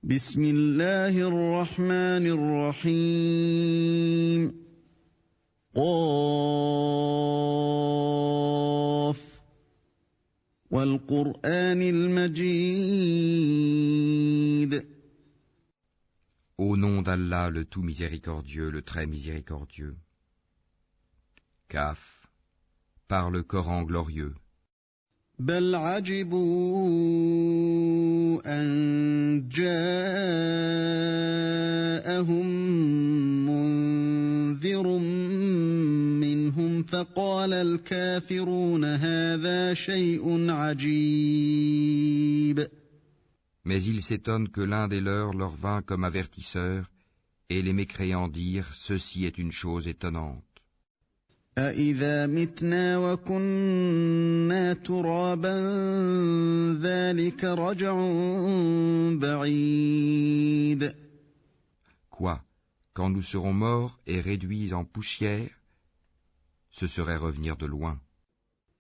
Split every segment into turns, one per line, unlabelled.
بسم الله الرحمن الرحيم قاف والقرآن المجيد.
Au nom d'Allah, le tout miséricordieux, le très miséricordieux. Kaf, par le Coran glorieux.
بل عجبوا أن جاءهم منذر منهم فقال الكافرون هذا شيء عجيب.
Mais ils s'étonnent que l'un des leurs leur vint comme avertisseur, et les mécréants dirent « Ceci est une chose étonnante. »
أَإِذَا مِتْنَا وَكُنَّا تُرَابًا ذَلِكَ رَجْعٌ بَعِيدٌ.
Quoi, quand nous serons morts et réduits en poussière, ce serait revenir de loin.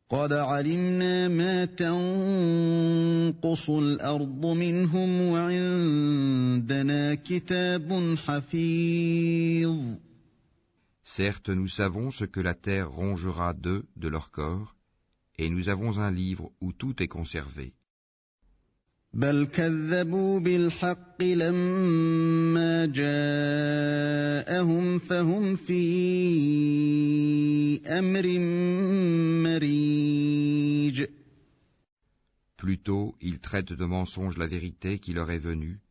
قَدْ عَلِمْنَا مَا تَنقُصُ الْأَرْضُ مِنْهُمْ وَعِندَنَا كِتَابٌ حَفِيظٌ.
Certes, nous savons ce que la terre rongera d'eux, de leur corps, et nous avons un livre où tout est conservé.
بل كذبوا بالحق لما جاءهم فهم في أمر مريج.
Plutôt, ils traitent de mensonge la vérité qui leur est venue.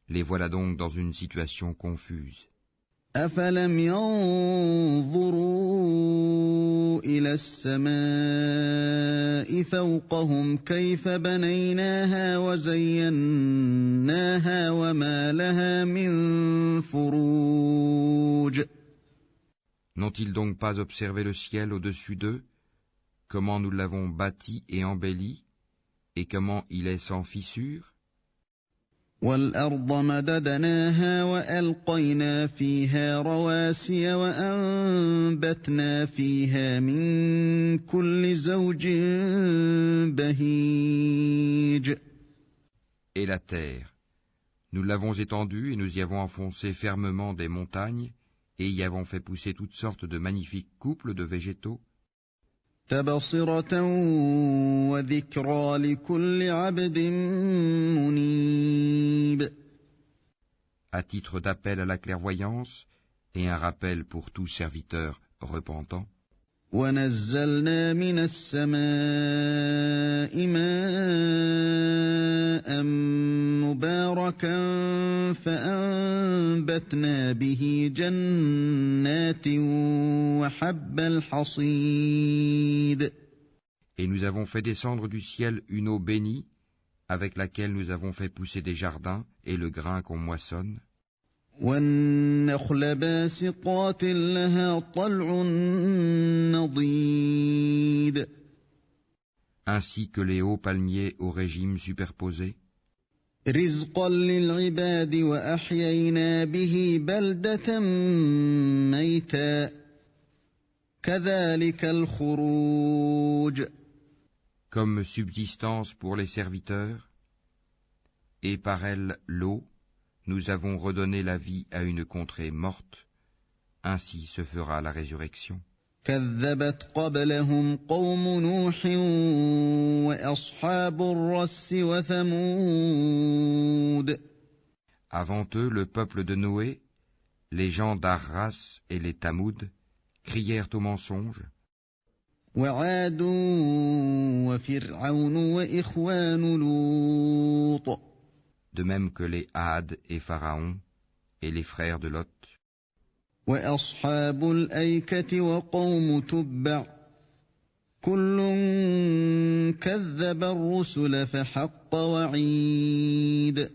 Les voilà donc dans une situation confuse.
أفلم ينظروا إلى السماء فوقهم كيف بنيناها وزيناها وما لها من فروج.
N'ont-ils donc pas observé le ciel au-dessus d'eux, comment nous l'avons bâti et embelli, et comment il est sans fissure?
وَالْأَرْضَ مَدَدْنَاهَا وَأَلْقَيْنَا فِيهَا رَوَاسِيَ وَأَنبَتْنَا فِيهَا مِن كُلِّ زَوْجٍ بَهِيجٍ.
Et la terre, nous l'avons étendue et nous y avons enfoncé fermement des montagnes, et y avons fait pousser toutes sortes de magnifiques couples de végétaux.
تَبْصِرَةً وَذِكْرَى لِكُلِّ عَبْدٍ مُنِيبٍ.
À titre d'appel à la clairvoyance et un rappel pour tout serviteur repentant.
وَنَزَّلْنَا مِنَ السَّمَاءِ مَاءً مُبَارَكًا فَأَنبَتْنَا بِهِ جَنَّاتٍ وَحَبَّ الْحَصِيدِ.
Et nous avons fait descendre du ciel une eau bénie, avec laquelle nous avons fait pousser des jardins et le grain qu'on moissonne.
وَالنَّخْلَ بَاسِقَاتٍ لَهَا طَلْعٌ نَضِيدٌ.
Ainsi que les hauts palmiers au régime superposé.
رِزْقًا لِلْعِبَادِ وَأَحْيَيْنَا بِهِ بَلْدَةً مَيْتًا كَذَلِكَ الْخُرُوجُ.
Comme subsistance pour les serviteurs, et par elle l'eau, nous avons redonné la vie à une contrée morte, ainsi se fera la résurrection.
كذبت قبلهم قوم نوح وأصحاب الرس وثمود.
Avant eux, le peuple de Noé, les gens d'Arras et les Tamoud, crièrent au mensonge.
وعاد وفرعون وإخوان لوط.
De même que les Had et Pharaon et les frères de Lot.
وأصحاب الأيكة وقوم تبع كل كذب الرسل فحق وعيد.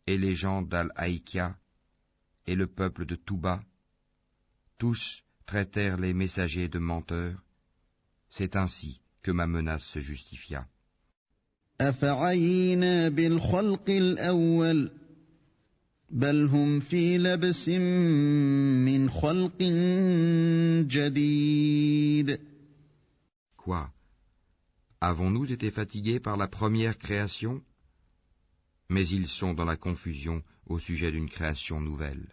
Et les gens d'Al-Aïkia et le peuple de Touba, tous traitèrent les messagers de menteurs. C'est ainsi que ma menace se justifia.
أفعينا بالخلق الأول بل هم في لبس من خلق جديد.
Quoi? Avons-nous été fatigués par la première création? mais ils sont dans la confusion au sujet d'une création nouvelle.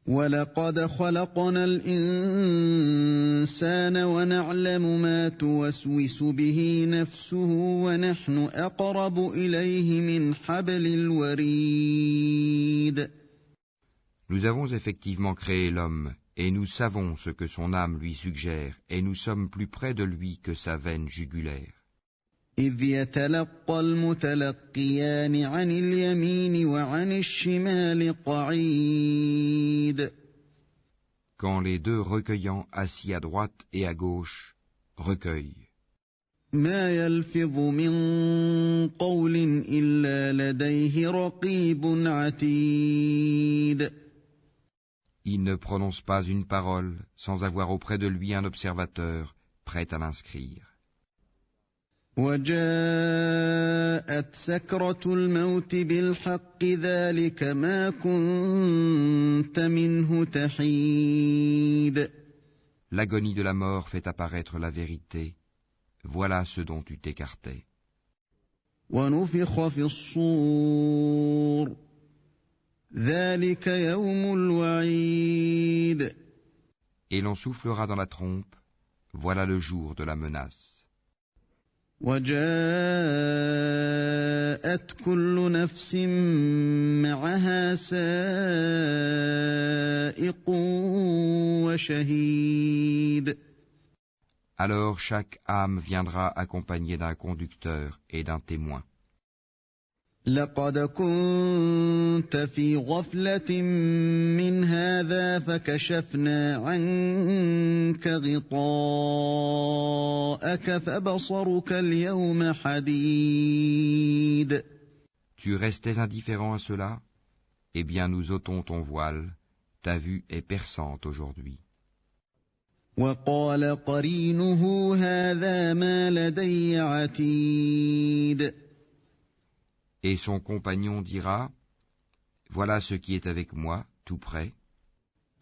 وَلَقَدْ خَلَقْنَا الْإِنسَانَ وَنَعْلَمُ مَا تُوَسْوِسُ بِهِ نَفْسُهُ وَنَحْنُ أَقْرَبُ إِلَيْهِ مِنْ حَبْلِ الْوَرِيدِ.
Nous avons effectivement créé l'homme, et nous savons ce que son âme lui suggère, et nous sommes plus près de lui que sa veine jugulaire.
إِذْ يَتَلَقَّى الْمُتَلَقِّيَانِ عَنِ الْيَمِينِ وَعَنِ الشِّمَالِ قَعِيدٌ.
Quand les deux recueillants assis à droite et à gauche recueillent.
مَا يَلْفِظُ مِن قَوْلٍ إِلَّا لَدَيْهِ رَقِيبٌ عَتِيدٌ.
Il ne prononce pas une parole sans avoir auprès de lui un observateur prêt à l'inscrire.
وَجَاءَتْ سَكْرَةُ الْمَوْتِ بِالْحَقِّ ذَلِكَ مَا كُنتَ مِنْهُ تَحِيدُ.
L'agonie de la mort fait apparaître la vérité. Voilà ce dont tu t'écartais.
وَنُفِخَ فِي الصُّورِ ذَلِكَ يَوْمُ الْوَعِيدِ.
Et l'on soufflera dans la trompe. Voilà le jour de la menace.
وَجَاءَتْ كُلُّ نَفْسٍ مَّعَهَا سَائِقٌ وَشَهِيدٌ.
Alors chaque âme viendra accompagnée d'un conducteur et d'un témoin.
لَقَدْ كُنتَ فِي غَفْلَةٍ مِّنْ هَٰذَا فَكَشَفْنَا عَنكَ غِطَاءَكَ فَبَصَرُكَ الْيَوْمَ حَدِيدٌ.
Tu restais indifférent à cela? Eh bien nous ôtons ton voile, ta vue est perçante aujourd'hui.
وَقَالَ قَرِينُهُ هَٰذَا مَا لَدَيَّ عَتِيدٌ.
Et son compagnon dira, voilà ce qui est avec moi, tout près.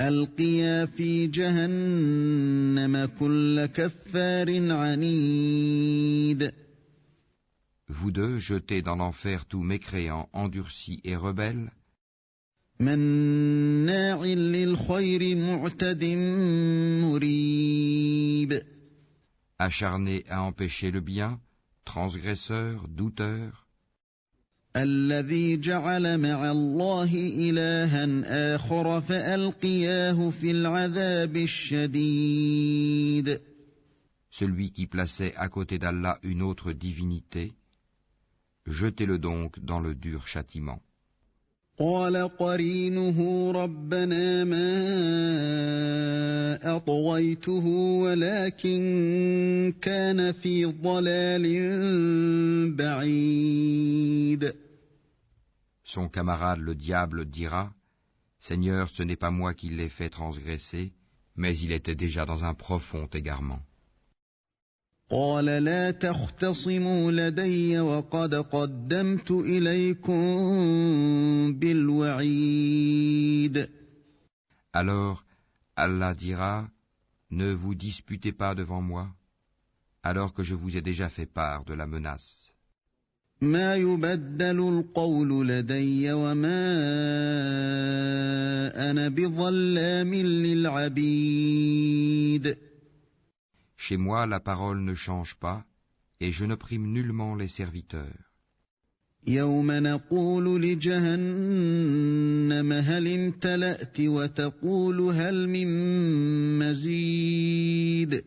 أَلْقِيَا فِي جَهَنَّمَ كُلَّ كَفَّارٍ عَنِيدٍ.
Vous deux jetez dans l'enfer tout mécréant, endurci et rebelle,
مَنَّاعٍ لِلْخَيْرِ مُعْتَدٍ مُّرِيبٍ.
acharné à empêcher le bien, transgresseur, douteur,
الَّذِي جَعَلَ مَعَ اللَّهِ إِلَٰهًا آخَرَ فَأَلْقِيَاهُ فِي الْعَذَابِ الشَّدِيدِ.
celui qui plaçait à côté d'Allah une autre divinité, jetez-le donc dans le dur châtiment.
قَالَ قَرِينُهُ رَبَّنَا مَا أَطْغَيْتُهُ وَلَٰكِن كَانَ فِي ضَلَالٍ بَعِيدٍ.
Son camarade le diable dira, Seigneur, ce n'est pas moi qui l'ai fait transgresser, mais il était déjà dans un profond égarement.
قَالَ لَا تَخْتَصِمُوا لَدَيَّ وَقَدْ قَدَّمْتُ إِلَيْكُم بِالْوَعِيدِ.
Alors Allah dira, ne vous disputez pas devant moi, alors que je vous ai déjà fait part de la menace.
مَا يُبَدَّلُ الْقَوْلُ لَدَيَّ وَمَا أَنَا بِظَلَّامٍ لِّلْعَبِيدِ.
Chez moi la parole ne change pas, et je n'opprime nullement les serviteurs.
يَوْمَ نَقُولُ لِجَهَنَّمَ هَلِ امْتَلَأْتِ وَتَقُولُ هَلْ مِن مَّزِيدٍ.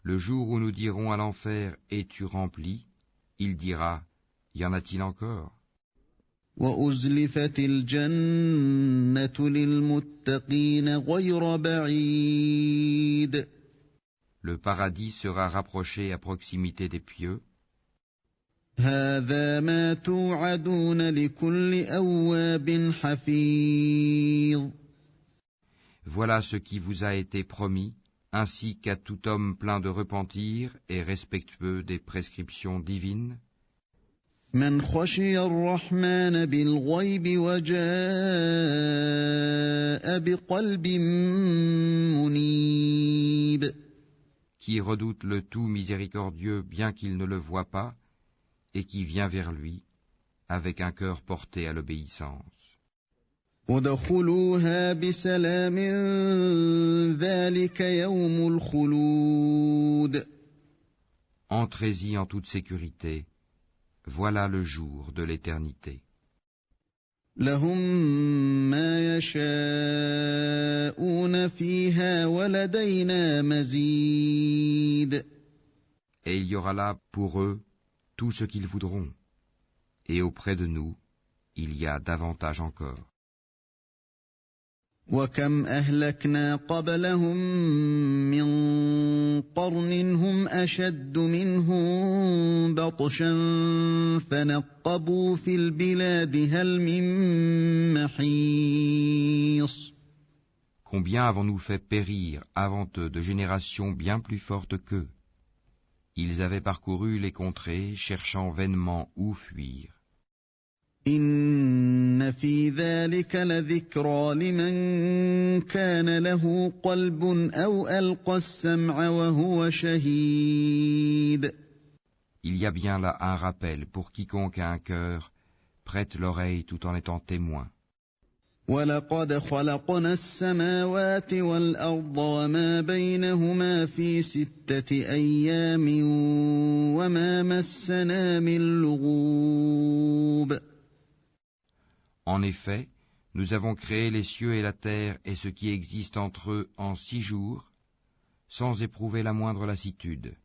Le jour où nous dirons à l'enfer, es-tu rempli? Il dira, y en a-t-il encore?
وَأُزْلِفَتِ الْجَنَّةُ لِلْمُتَّقِينَ غَيْرَ بَعِيدٍ.
Le paradis sera rapproché à proximité des pieux.
هَذَا مَا تُوعَدُونَ لِكُلِّ أَوَّابٍ حَفِيظٍ.
Voilà ce qui vous a été promis, ainsi qu'à tout homme plein de repentir et respectueux des prescriptions divines.
مَنْ خَشِيَ الرَّحْمَٰنَ بِالْغَيْبِ وَجَاءَ بِقَلْبٍ مُّنِيبٍ.
Qui redoute le tout miséricordieux bien qu'il ne le voie pas, et qui vient vers lui avec un cœur porté à l'obéissance.
ادخلوها بسلام ذلك يوم الخلود.
Entrez-y en toute sécurité, voilà le jour de l'éternité.
لهم ما يشاءون فيها ولدينا مزيد.
Et il y aura là pour eux tout ce qu'ils voudront, et auprès de nous, il y a davantage encore.
وكم أهلكنا قبلهم من قرن هم أشد منهم بطشا فنقبوا في البلاد هل من محيص.
Combien avons-nous fait périr avant eux de générations bien plus fortes qu'eux? Ils avaient parcouru les contrées, cherchant vainement où fuir.
إن في ذلك لذكرى لمن كان له قلب أو ألقى السمع وهو شهيد.
Il y a bien là un rappel pour quiconque a un cœur, prête l'oreille tout en étant témoin.
ولقد خلقنا السماوات والأرض وما بينهما في 6 أيام وما مسنا من لغوب.
En effet, nous avons créé les cieux et la terre et ce qui existe entre eux en 6 jours, sans éprouver la moindre lassitude.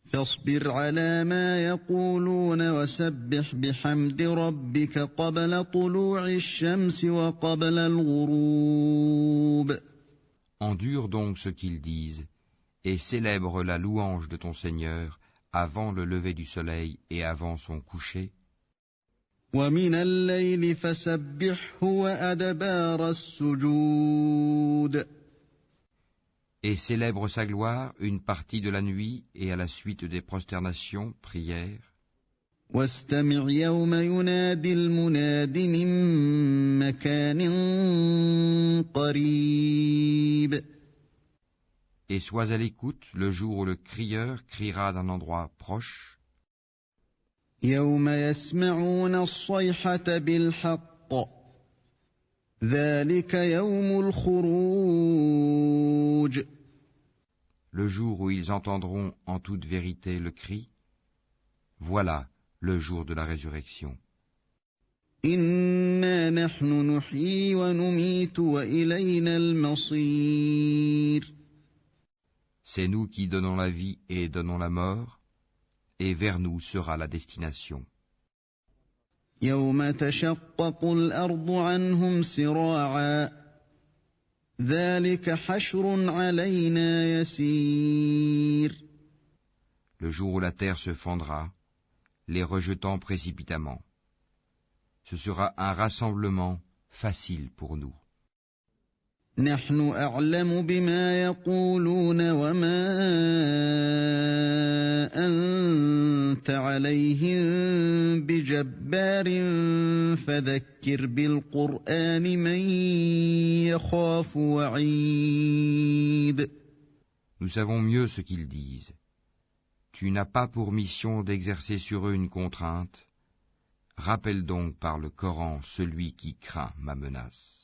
فاصبر على ما يقولون وسبح بحمد ربك قبل طلوع الشمس وقبل الغروب.
Endure donc ce qu'ils disent, et célèbre la louange de ton Seigneur avant le lever du soleil et avant son coucher.
ومن الليل فسبحه وأدبار السجود.
Et célèbre sa gloire une partie de la nuit et à la suite des prosternations, prières.
واستمع يوم ينادي المناد من مكان قريب.
Et sois à l'écoute le jour où le crieur criera d'un endroit proche.
يوم يسمعون الصيحة بالحق ذلك يوم الخروج.
Le jour où ils entendront en toute vérité le cri, voilà le jour de la résurrection.
إنا نحن نحيي ونميت وإلينا المصير.
C'est nous qui donnons la vie et donnons la mort, et vers nous sera la destination.
يوم تشقق الأرض عنهم سراعا ذلك حشر علينا يسير.
Le jour où la terre se fendra, les rejetant précipitamment. Ce sera un rassemblement facile pour nous.
نحن أعلم بما يقولون وما أنت عليهم بجبار فذكر بالقرآن من يخاف وعيد.
Nous savons mieux ce qu'ils disent. Tu n'as pas pour mission d'exercer sur eux une contrainte. Rappelle donc par le Coran celui qui craint ma menace.